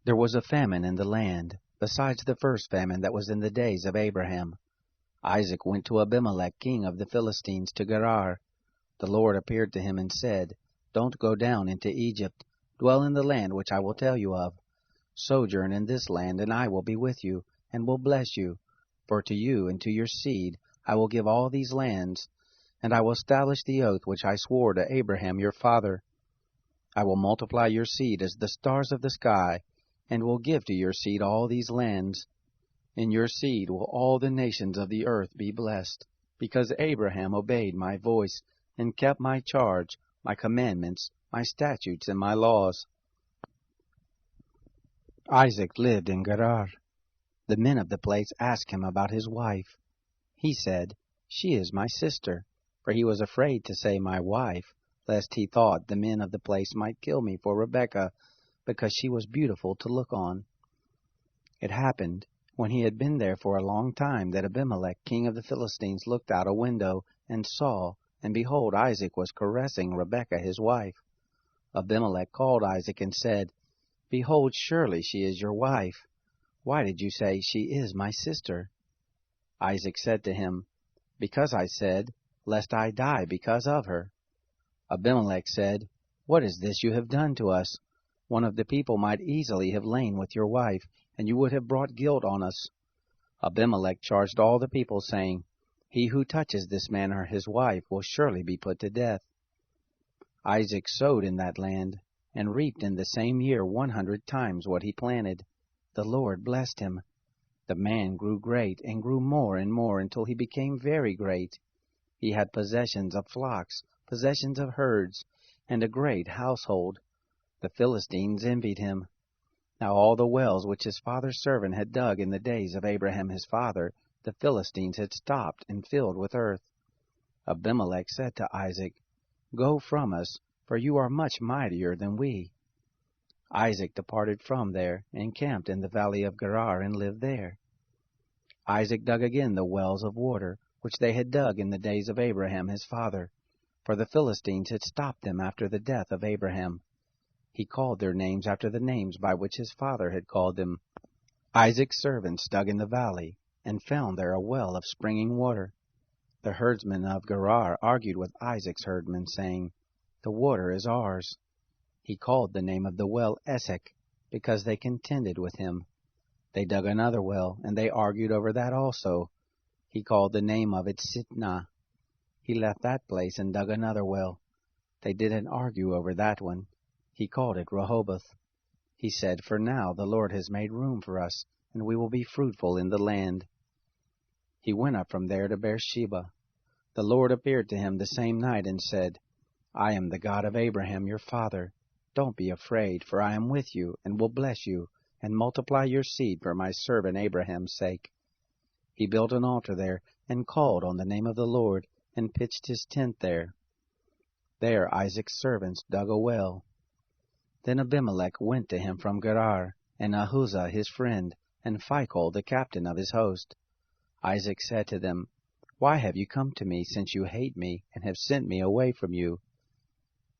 There was a famine in the land, besides the first famine that was in the days of Abraham. Isaac went to Abimelech king of the Philistines to Gerar. The Lord appeared to him and said, Don't go down into Egypt. Dwell in the land which I will tell you of. Sojourn in this land, and I will be with you, and will bless you. For to you and to your seed I will give all these lands, and I will establish the oath which I swore to Abraham your father. I will multiply your seed as the stars of the sky, and will give to your seed all these lands. In your seed will all the nations of the earth be blessed, because Abraham obeyed my voice, and kept my charge, my commandments, my statutes, and my laws. Isaac lived in Gerar. The men of the place asked him about his wife. He said, She is my sister, for he was afraid to say my wife, lest he thought the men of the place might kill me for Rebekah, because she was beautiful to look on. It happened, when he had been there for a long time, that Abimelech king of the Philistines looked out a window, and saw, and behold, Isaac was caressing Rebekah his wife. Abimelech called Isaac and said, Behold, surely she is your wife. Why did you say, She is my sister? Isaac said to him, Because I said, Lest I die because of her. Abimelech said, What is this you have done to us? One of the people might easily have lain with your wife, and you would have brought guilt on us. Abimelech charged all the people, saying, He who touches this man or his wife will surely be put to death. Isaac sowed in that land, and reaped in the same year 100 times what he planted. The Lord blessed him. The man grew great, and grew more and more, until he became very great. He had possessions of flocks, possessions of herds, and a great household. The Philistines envied him. Now all the wells which his father's servant had dug in the days of Abraham his father, the Philistines had stopped and filled with earth. Abimelech said to Isaac, Go from us, for you are much mightier than we. Isaac departed from there, and camped in the valley of Gerar, and lived there. Isaac dug again the wells of water, which they had dug in the days of Abraham his father, for the Philistines had stopped them after the death of Abraham. He called their names after the names by which his father had called them. Isaac's servants dug in the valley, and found there a well of springing water. The herdsmen of Gerar argued with Isaac's herdmen, saying, The water is ours. He called the name of the well Esek, because they contended with him. They dug another well, and they argued over that also. He called the name of it Sitnah. He left that place and dug another well. They didn't argue over that one. He called it Rehoboth. He said, For now the Lord has made room for us, and we will be fruitful in the land. He went up from there to Beersheba. The Lord appeared to him the same night and said, I am the God of Abraham your father. Don't be afraid, for I am with you, and will bless you, and multiply your seed for my servant Abraham's sake. He built an altar there, and called on the name of the Lord, and pitched his tent there. There Isaac's servants dug a well. Then Abimelech went to him from Gerar, and Ahuzah his friend, and Phicol the captain of his host. Isaac said to them, Why have you come to me, since you hate me, and have sent me away from you?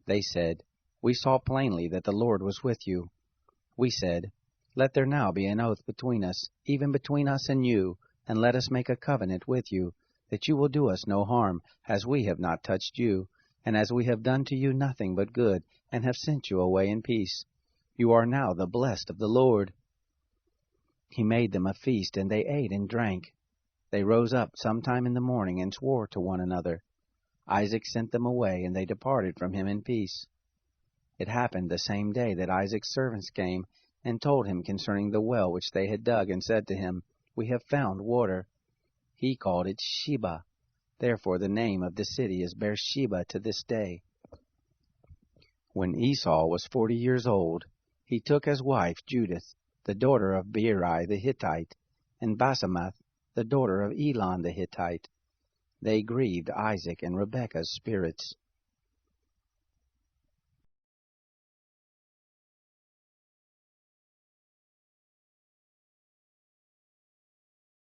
They said, We saw plainly that the Lord was with you. We said, Let there now be an oath between us, even between us and you, and let us make a covenant with you, that you will do us no harm, as we have not touched you, and as we have done to you nothing but good, and have sent you away in peace. You are now the blessed of the Lord. He made them a feast, and they ate and drank. They rose up sometime in the morning, and swore to one another. Isaac sent them away, and they departed from him in peace. It happened the same day that Isaac's servants came, and told him concerning the well which they had dug, and said to him, We have found water. He called it Sheba. Therefore the name of the city is Beersheba to this day. When Esau was 40 years old, he took as wife Judith, the daughter of Beeri the Hittite, and Basemath, the daughter of Elon the Hittite. They grieved Isaac and Rebekah's spirits.